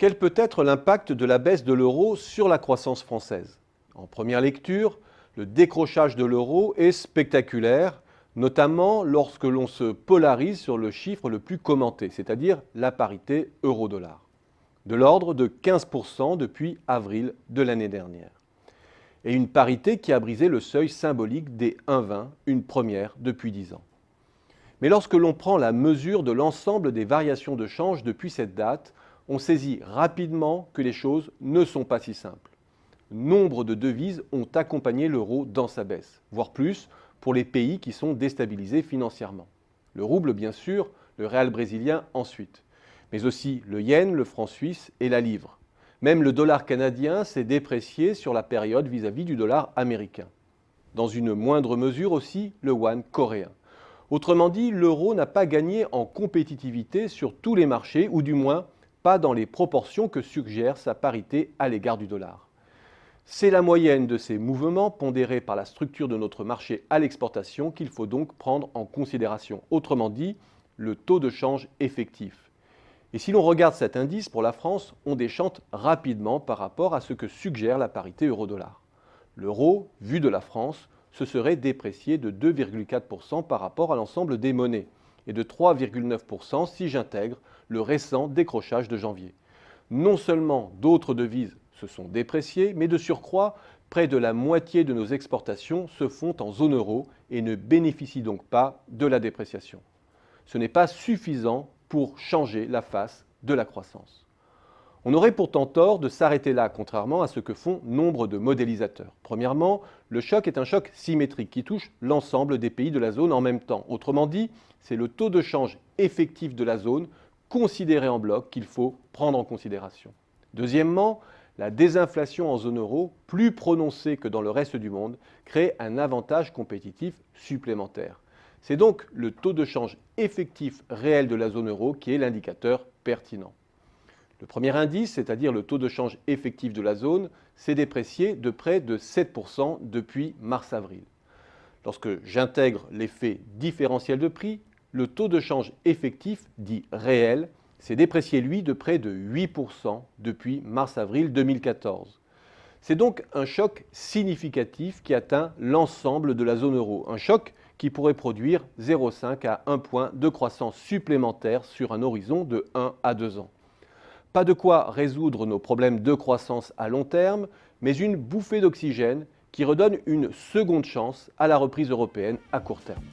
Quel peut être l'impact de la baisse de l'euro sur la croissance française? En première lecture, le décrochage de l'euro est spectaculaire, notamment lorsque l'on se polarise sur le chiffre le plus commenté, c'est-à-dire la parité euro-dollar, de l'ordre de 15% depuis avril de l'année dernière. Et une parité qui a brisé le seuil symbolique des 1,20, une première depuis 10 ans. Mais lorsque l'on prend la mesure de l'ensemble des variations de change depuis cette date, on saisit rapidement que les choses ne sont pas si simples. Nombre de devises ont accompagné l'euro dans sa baisse, voire plus pour les pays qui sont déstabilisés financièrement. Le rouble bien sûr, le réal brésilien ensuite, mais aussi le yen, le franc suisse et la livre. Même le dollar canadien s'est déprécié sur la période vis-à-vis du dollar américain. Dans une moindre mesure aussi, le yuan coréen. Autrement dit, l'euro n'a pas gagné en compétitivité sur tous les marchés, ou du moins pas dans les proportions que suggère sa parité à l'égard du dollar. C'est la moyenne de ces mouvements pondérés par la structure de notre marché à l'exportation qu'il faut donc prendre en considération. Autrement dit, le taux de change effectif. Et si l'on regarde cet indice pour la France, on déchante rapidement par rapport à ce que suggère la parité euro-dollar. L'euro, vu de la France, se serait déprécié de 2,4% par rapport à l'ensemble des monnaies et de 3,9% si j'intègre le récent décrochage de janvier. Non seulement d'autres devises se sont dépréciées, mais de surcroît, près de la moitié de nos exportations se font en zone euro et ne bénéficient donc pas de la dépréciation. Ce n'est pas suffisant pour changer la face de la croissance. On aurait pourtant tort de s'arrêter là, contrairement à ce que font nombre de modélisateurs. Premièrement, le choc est un choc symétrique qui touche l'ensemble des pays de la zone en même temps. Autrement dit, c'est le taux de change effectif de la zone, considéré en bloc, qu'il faut prendre en considération. Deuxièmement, la désinflation en zone euro, plus prononcée que dans le reste du monde, crée un avantage compétitif supplémentaire. C'est donc le taux de change effectif réel de la zone euro qui est l'indicateur pertinent. Le premier indice, c'est-à-dire le taux de change effectif de la zone, s'est déprécié de près de 7% depuis mars-avril. Lorsque j'intègre l'effet différentiel de prix, le taux de change effectif, dit réel, s'est déprécié lui de près de 8% depuis mars-avril 2014. C'est donc un choc significatif qui atteint l'ensemble de la zone euro, un choc qui pourrait produire 0,5 à 1 point de croissance supplémentaire sur un horizon de 1 à 2 ans. Pas de quoi résoudre nos problèmes de croissance à long terme, mais une bouffée d'oxygène qui redonne une seconde chance à la reprise européenne à court terme.